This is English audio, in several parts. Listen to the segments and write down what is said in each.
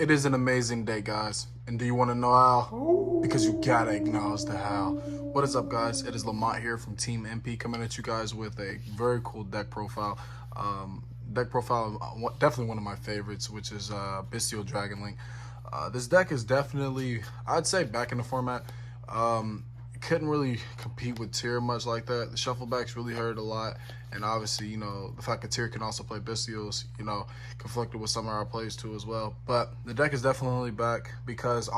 It is an amazing day, guys. And do you want to know how? Because you gotta acknowledge the how. What is up, guys? It is Lamont here from Team MP coming at you guys with a very cool deck profile. Deck profile, definitely one of my favorites, which is Bystial Dragon Link. This deck is definitely, I'd say, back in the format. Couldn't really compete with Tyr much like that. The shufflebacks really hurt a lot, and obviously, the fact that Tyr can also play Bystials, conflicted with some of our plays too as well. But the deck is definitely back because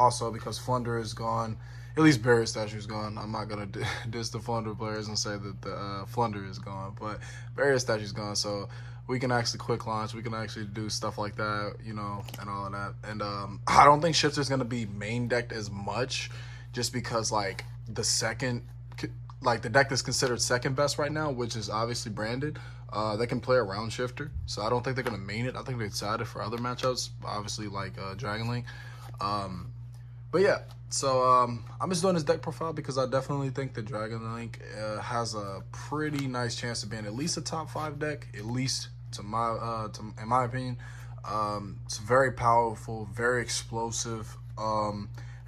Flunder is gone. At least Barrier Statue is gone. I'm not gonna diss the Flunder players and say that the Flunder is gone, but Barrier Statue is gone, so we can actually quick launch. We can actually do stuff like that, and all of that. And I don't think Shifter's gonna be main decked as much, just because the deck that's considered second best right now, which is obviously branded, they can play around Shifter. So I don't think they're gonna main it. I think they decided for other matchups, obviously like Dragon Link. But yeah, so I'm just doing this deck profile because I definitely think that Dragon Link has a pretty nice chance of being at least a top 5 deck, at least in my opinion. It's very powerful, very explosive.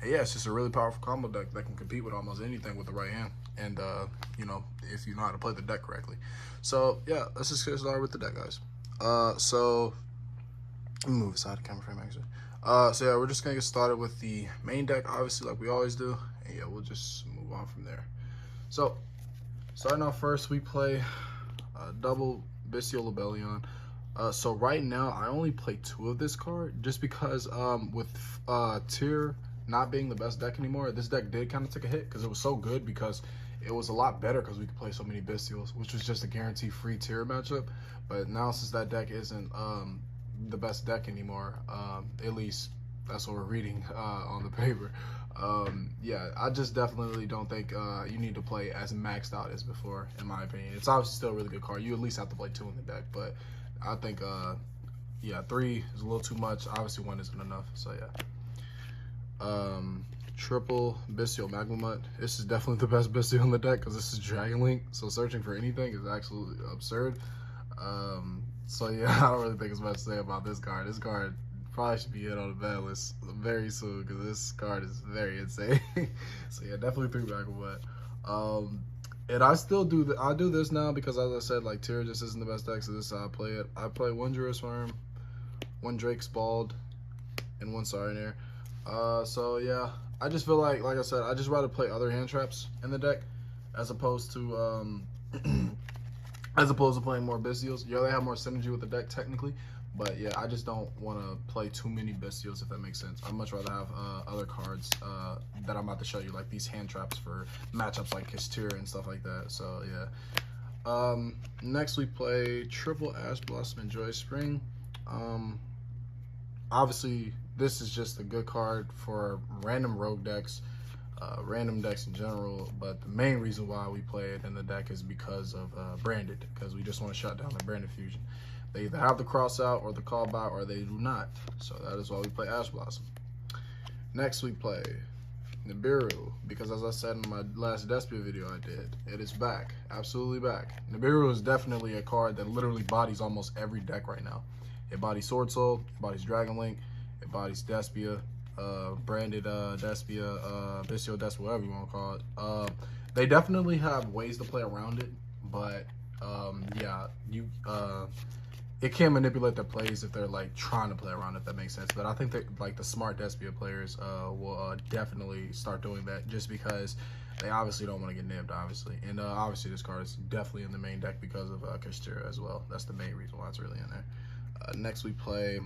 Yeah, it's just a really powerful combo deck that can compete with almost anything with the right hand. And, if you know how to play the deck correctly. So, yeah, let's just get started with the deck, guys. So, let me move aside the camera frame, actually. So, yeah, we're just going to get started with the main deck, obviously, like we always do. And, yeah, we'll just move on from there. So, starting off first, we play double Bystial Lebellion. So, right now, I only play 2 of this card just because with Tyr not being the best deck anymore, this deck did kind of take a hit because it was so good, because it was a lot better because we could play so many Bystials, which was just a guaranteed free Tyr matchup. But now, since that deck isn't the best deck anymore, at least that's what we're reading on the paper, yeah, I just definitely don't think you need to play as maxed out as before, in my opinion. It's obviously still a really good card. You at least have to play 2 in the deck, but I think yeah, 3 is a little too much. Obviously 1 isn't enough, so yeah. Triple Bystial Magmamut. This is definitely the best Bystial in the deck because this is Dragon Link, so searching for anything is absolutely absurd. So yeah, I don't really think there's much to say about this card. This card probably should be hit on the ban list very soon because this card is very insane. So yeah, definitely 3 Magmamut. And I still do I do this now because, as I said, like, Tyr just isn't the best deck, so this is how I play it. I play 1 Jurisworm, 1 Drake's Bald, and 1 Sarnair. So yeah, I just feel like I said, I just rather play other hand traps in the deck as opposed to playing more Bystials. Yeah, they have more synergy with the deck technically, but yeah, I just don't want to play too many Bystials, if that makes sense. I'd much rather have other cards that I'm about to show you, like these hand traps for matchups like Tyr and stuff like that. So yeah. Next we play triple Ash Blossom and Joy Spring. Obviously, this is just a good card for random rogue decks, random decks in general, but the main reason why we play it in the deck is because of branded, because we just want to shut down the branded fusion. They either have the cross out or the call by, or they do not. So that is why we play Ash Blossom. Next we play Nibiru, because as I said in my last Despia video I did, it is back, absolutely back. Nibiru is definitely a card that literally bodies almost every deck right now. It bodies Sword Soul, it bodies Dragon Link, it bodies Despia, branded Despia, Bystial Despia, whatever you want to call it. They definitely have ways to play around it, but yeah, it can manipulate their plays if they're like trying to play around it, if that makes sense. But I think that like the smart Despia players will definitely start doing that, just because they obviously don't want to get nibbed, obviously. And obviously this card is definitely in the main deck because of Kastira as well. That's the main reason why it's really in there. Next we play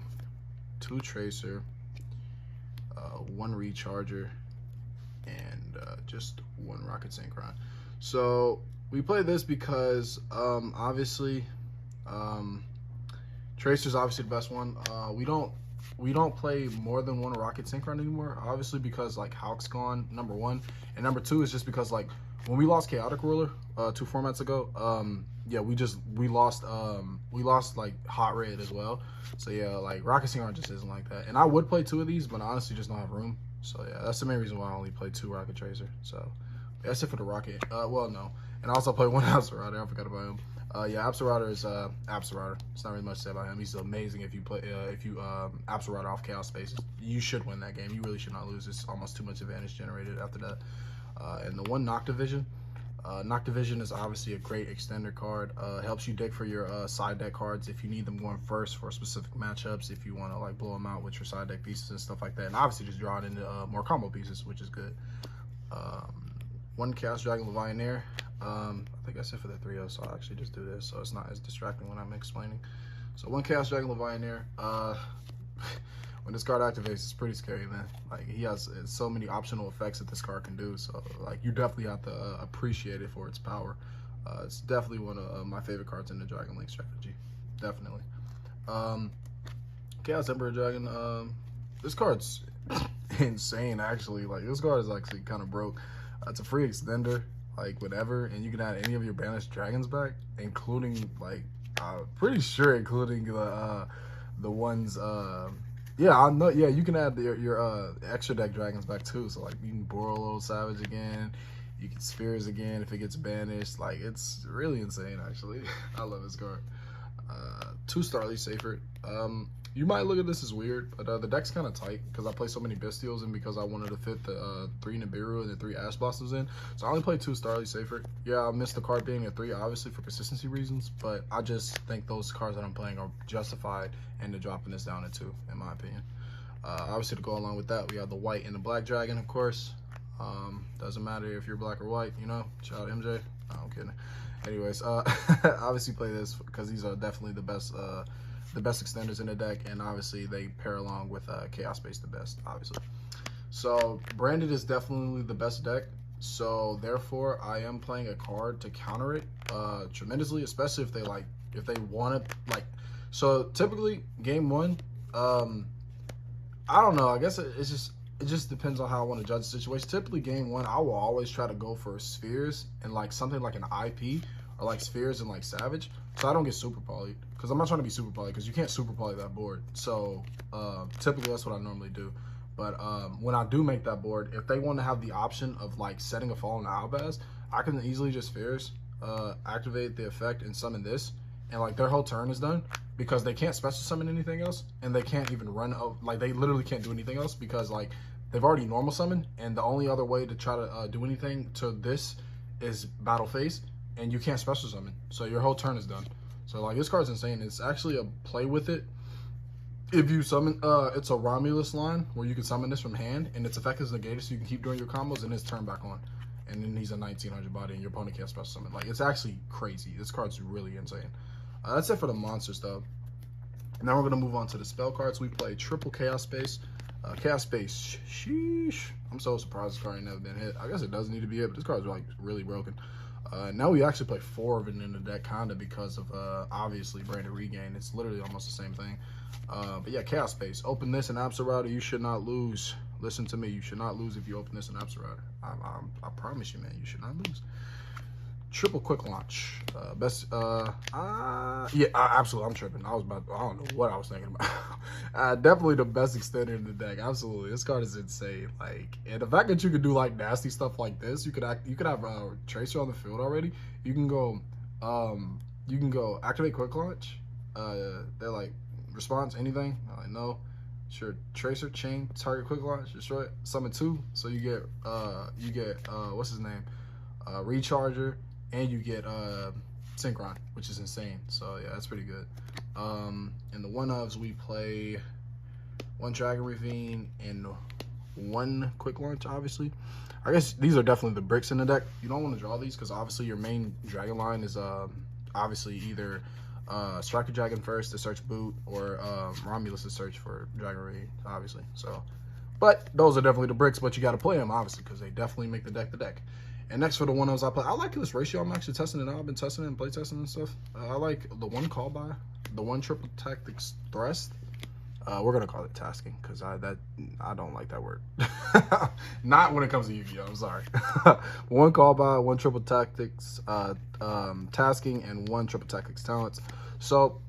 2 Tracer, 1 Recharger, and just 1 Rocket Synchron. So we play this because obviously Tracer's obviously the best one. We don't play more than 1 Rocket Synchron anymore, obviously, because like HOWL's gone, number 1, and number 2 is just because like when we lost Chaotic Ruler 2 formats ago, yeah, we lost like Hot Red as well. So yeah, like Rocket Synchron just isn't like that. And I would play 2 of these, but I honestly just don't have room. So yeah, that's the main reason why I only play 2 Rocket Tracer. So that's it for the Rocket. Well, no, and I also play 1 Acerati. I forgot about him. Yeah, Absol is Absol. It's not really much to say about him. He's amazing if you play Absol off Chaos Spaces. You should win that game. You really should not lose. It's almost too much advantage generated after that. And the one Noctivision. Noctivision is obviously a great extender card. Helps you dig for your side deck cards if you need them going first for specific matchups. If you want to like blow them out with your side deck pieces and stuff like that, and obviously just draw it into more combo pieces, which is good. One Chaos Dragon Levianeer. I think that's it for the 3-0, so I'll actually just do this so it's not as distracting when I'm explaining. So one Chaos Dragon Levianeer. When this card activates, it's pretty scary, man. Like, he has so many optional effects that this card can do, so like you definitely have to appreciate it for its power. It's definitely one of my favorite cards in the Dragon Link strategy, definitely. Chaos Emperor Dragon. This card's insane, actually. Like, this card is actually kind of broke. It's a free extender, like whatever, and you can add any of your banished dragons back, including like pretty sure including the ones. Yeah, I know. Yeah, you can add your extra deck dragons back too. So like you can Borolo Savage again, you can Spheres again if it gets banished. Like, it's really insane, actually. I love this card. 2 Starly Safer. You might look at this as weird, but the deck's kind of tight because I play so many Bystials and because I wanted to fit the 3 Nibiru and the 3 Ash Blossoms in. So I only play 2 Starly Safer. Yeah, I missed the card being a 3, obviously, for consistency reasons, but I just think those cards that I'm playing are justified into dropping this down to 2, in my opinion. Obviously, to go along with that, we have the white and the black dragon, of course. Doesn't matter if you're black or white, you know. Shout out MJ. No, I'm kidding. Anyways, obviously play this because these are definitely the best extenders in the deck, and obviously they pair along with Chaos Space the best, obviously. So branded is definitely the best deck, so therefore I am playing a card to counter it tremendously, especially if they want to, like, so typically game 1, I don't know, I guess it just depends on how I want to judge the situation. Typically game 1, I will always try to go for Spheres and like something like an IP, or like Spheres and like Savage, so I don't get super polyed, because I'm not trying to be super poly, because you can't super poly that board. So typically that's what I normally do. But when I do make that board, if they want to have the option of like setting a Fallen Albaz, I can easily just Spheres, activate the effect and summon this, and like their whole turn is done, because they can't special summon anything else, and they can't even run out, like they literally can't do anything else, because like they've already normal summoned, and the only other way to try to do anything to this is battle phase, and you can't special summon, so your whole turn is done. So like this card's insane. It's actually a play with it. If you summon, it's a Romulus line where you can summon this from hand, and its effect is negated, so you can keep doing your combos, and his turn back on, and then he's a 1900 body, and your opponent can't special summon. Like, it's actually crazy. This card's really insane. That's it for the monsters, though. Now we're gonna move on to the spell cards. We play triple Chaos Space. Chaos Space, sheesh. I'm so surprised this card ain't never been hit. I guess it does need to be hit, but this card's like really broken. Now we actually play 4 of it in the deck, kind of, because of obviously Branded Regain. It's literally almost the same thing. But yeah, Chaos Space. Open this in Absol. You should not lose. Listen to me. You should not lose if you open this in Absol. I promise you, man. You should not lose. Triple Quick Launch. Yeah, absolutely. I'm tripping. I don't know what I was thinking about. Definitely the best extender in the deck. Absolutely. This card is insane. Like, and the fact that you could do like nasty stuff like this, you could have Tracer on the field already. You can go activate Quick Launch. They're like response anything. No. Sure, Tracer, chain, target, Quick Launch, destroy it, summon 2. So you get what's his name? Recharger. And you get Synchron, which is insane. So yeah, that's pretty good. In the one-ofs, we play 1 Dragon Ravine and 1 Quick Launch, obviously. I guess these are definitely the bricks in the deck. You don't want to draw these because obviously your main dragon line is obviously either Striker Dragon first to search boot, or Romulus to search for Dragon Ravine, obviously. So, but those are definitely the bricks, but you got to play them, obviously, because they definitely make the deck. And next for the one-ofs I play, I like this ratio. I'm actually testing it out. I've been testing it and play testing and stuff. I like the 1 call by, the 1 triple tactics thrust. We're gonna call it tasking because I don't like that word. Not when it comes to Yu-Gi-Oh. I'm sorry. 1 call by, 1 triple tactics tasking, and 1 triple tactics talents. So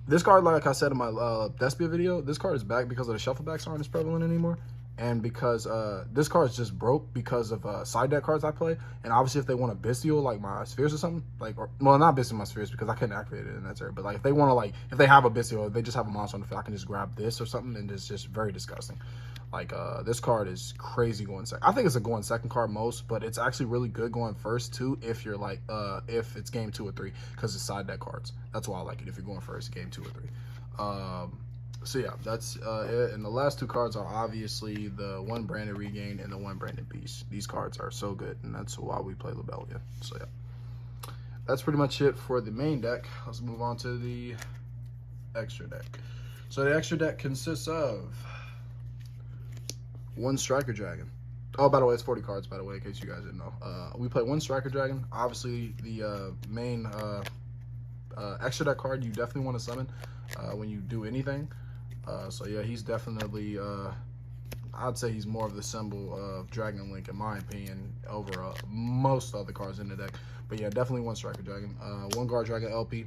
this card, like I said in my Despia video, this card is back because of the shuffle backs aren't as prevalent anymore. and because this card is just broke because of side deck cards I play, and obviously if they want a Bystial like my Spheres or something, like, or, well, not Bystial my Spheres because I couldn't activate it in that area, but like if they want to, like, if they have a Bystial, if they just have a monster on the field, I can just grab this or something, and it's just very disgusting. Like, this card is crazy going second. I think it's a going second card most, but it's actually really good going first too if you're like, if it's game 2 or 3, because it's side deck cards. That's why I like it if you're going first, game 2 or 3. So yeah, that's it. And the last 2 cards are obviously the one branded Regain and the one branded Beast. These cards are so good, and that's why we play Lamont. So yeah, that's pretty much it for the main deck. Let's move on to the extra deck. So the extra deck consists of 1 Striker Dragon. Oh, by the way, it's 40 cards, by the way, in case you guys didn't know. We play 1 Striker Dragon. Obviously, the main extra deck card you definitely want to summon when you do anything. So yeah, he's definitely, I'd say he's more of the symbol of Dragon Link, in my opinion, over most other cards in the deck. But yeah, definitely 1 Striker Dragon. 1 Guard Dragon LP.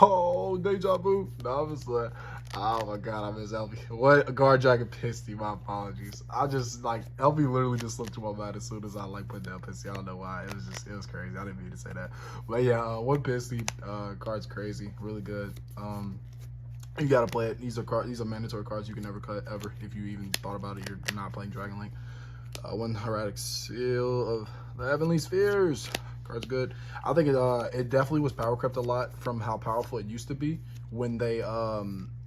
Oh, deja vu. No, I'm just like, oh my god, I miss LP. What? Guard Dragon Pisty, my apologies. I just, like, LP literally just slipped to my mind as soon as I, like, put down Pisty. I don't know why. It was crazy. I didn't mean to say that. But yeah, 1 Pisty, card's crazy. Really good. You gotta play it. These are mandatory cards you can never cut ever. If you even thought about it, you're not playing Dragon Link. 1 Hieratic Seal of the Heavenly Spheres. Card's good. I think it definitely was power crept a lot from how powerful it used to be when they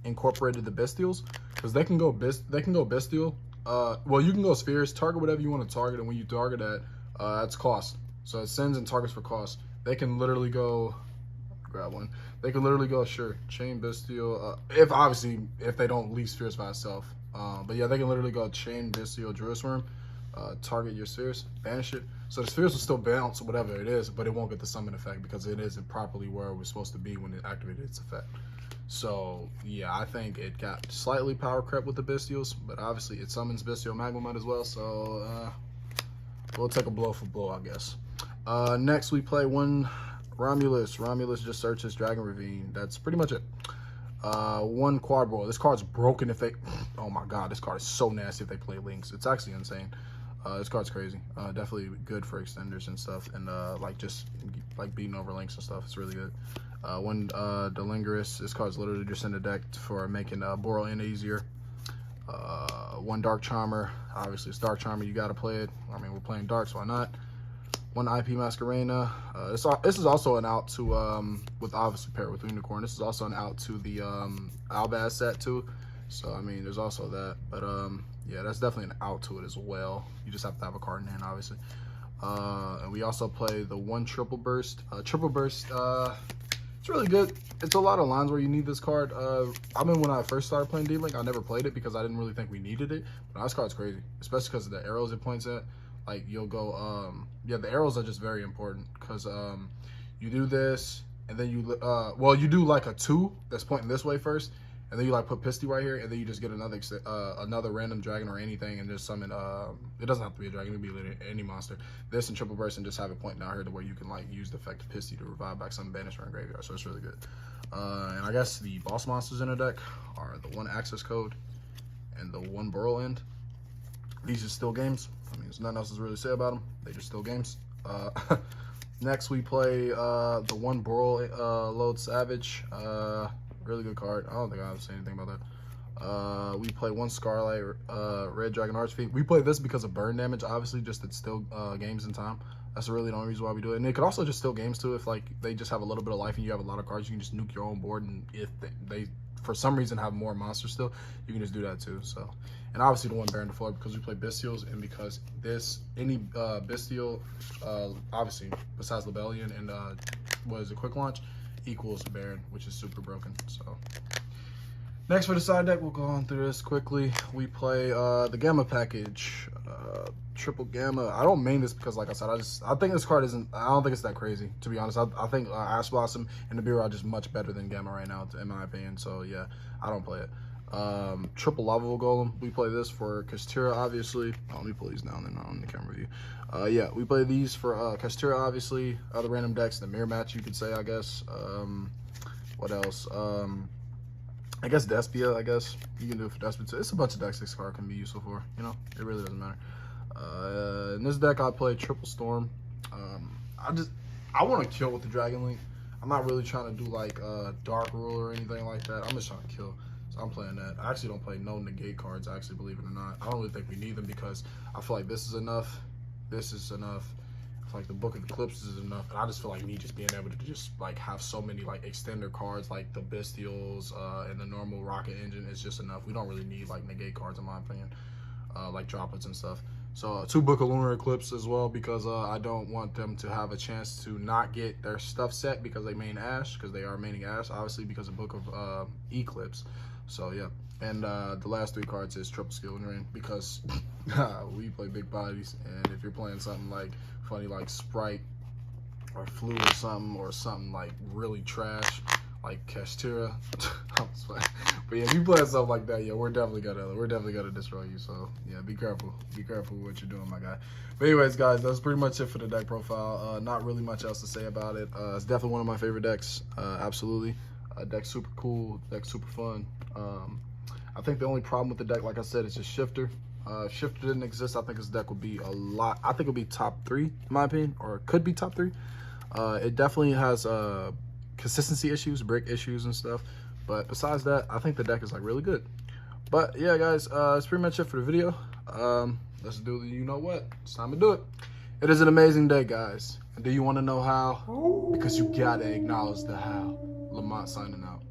incorporated the Bystials, because they can go Bystial. Well, you can go Spheres, target whatever you want to target, and when you target that, that's cost. So it sends and targets for cost. They can literally go. Grab one. They can literally go, sure, chain Bystial, if they don't leave Spheres by itself. But yeah, they can literally go chain Bystial Druid Worm, target your Spheres, banish it. So the Spheres will still bounce whatever it is, but it won't get the summon effect because it isn't properly where it was supposed to be when it activated its effect. So yeah, I think it got slightly power crept with the Bystials, but obviously it summons Bystial Magmamut as well, so we'll take a blow for blow, I guess. Next we play 1 Romulus. Romulus just searches Dragon Ravine. That's pretty much it. 1 Quad Roll. This card's broken if they... Oh my god, this card is so nasty if they play Links. It's actually insane. This card's crazy. Definitely good for extenders and stuff, and like just like beating over Links and stuff. It's really good. 1 Delingorous. This card's literally just in the deck for making Boral in easier. 1 Dark Charmer. Obviously, it's Dark Charmer. You gotta play it. I mean, we're playing Dark, so why not? 1 IP Masquerena. This is also an out to, with obviously paired with Unicorn. This is also an out to the Albaz set too. So, I mean, there's also that. But, yeah, that's definitely an out to it as well. You just have to have a card in hand, obviously. And we also play the 1 Triple Burst. Triple Burst, it's really good. It's a lot of lines where you need this card. I mean, when I first started playing D-Link, I never played it because I didn't really think we needed it. But now this card's crazy, especially because of the arrows it points at. Like, you'll go, yeah, the arrows are just very important because you do this, and then you, well, you do like a 2 that's pointing this way first, and then you like put Pisty right here, and then you just get another random dragon or anything, and just summon, it doesn't have to be a dragon, it can be literally any monster. This and Triple Burst, and just have it pointing out here to where you can like use the effect of Pisty to revive back some banished from graveyard, so it's really good. And I guess the boss monsters in the deck are the 1 Access Code and the 1 Burrow End. These are still games. I mean, there's nothing else to really say about them. They just still games. Next, we play the 1 Boral Load Savage. Really good card. I don't think I have to say anything about that. We play 1 Scarlight Red Dragon Archfiend. We play this because of burn damage, obviously, just it's still games in time. That's really the only reason why we do it. And it could also just still games too if like they just have a little bit of life and you have a lot of cards. You can just nuke your own board, and if they for some reason have more monsters still, you can just do that too. So, and obviously the 1 Baron to Floor because we play Bystials, and because any Bystial, obviously besides Lebellion and what is it, Quick Launch, equals Baron, which is super broken. So next for the side deck, we'll go on through this quickly. We play the Gamma package, Triple Gamma. I don't main this because, like I said, I think this card isn't. I don't think it's that crazy, to be honest. I think Ash Blossom and the Nibiru are just much better than Gamma right now, in my opinion. So yeah, I don't play it. Triple Lava Golem. We play this for Kastira, obviously. Oh, let me pull these down and on the camera view. Yeah, we play these for Kastira, obviously. Other random decks, the mirror match, you could say, I guess. What else? I guess Despia, I guess. You can do it for Despia too. It's a bunch of decks this card can be useful for, you know? It really doesn't matter. In this deck, I play Triple Storm. I want to kill with the Dragon Link. I'm not really trying to do like Dark Rule or anything like that. I'm just trying to kill. So I'm playing that. I actually don't play no negate cards, actually, believe it or not. I don't really think we need them because I feel like this is enough. This is enough. I feel like the Book of Eclipses is enough. And I just feel like me just being able to just like have so many like extender cards like the Bystials and the normal Rocket Engine is just enough. We don't really need like negate cards in my opinion, like droplets and stuff. So 2 Book of Lunar Eclipse as well because I don't want them to have a chance to not get their stuff set because they main Ash, because they are maining Ash, obviously because of Book of Eclipse. So yeah, and the last 3 cards is Triple Skilling Ring because we play big bodies, and if you're playing something like funny like Sprite or Flu or something like really trash like Kashtira, but yeah, if you play something like that, yeah, we're definitely gonna destroy you. So yeah, be careful with what you're doing, my guy. But anyways, guys, that's pretty much it for the deck profile. Not really much else to say about it. It's definitely one of my favorite decks. Absolutely, deck's super cool, deck's super fun. I think the only problem with the deck, like I said, is just Shifter. If Shifter didn't exist, I think this deck would be a lot. I think it would be top 3 in my opinion, or it could be top 3. It definitely has consistency issues, brick issues and stuff, but besides that, I think the deck is like really good. But yeah, guys, that's pretty much it for the video. Let's do the you know what, it's time to do it. It is an amazing day, guys, and do you want to know how? Because you gotta acknowledge the how. Lamont signing out.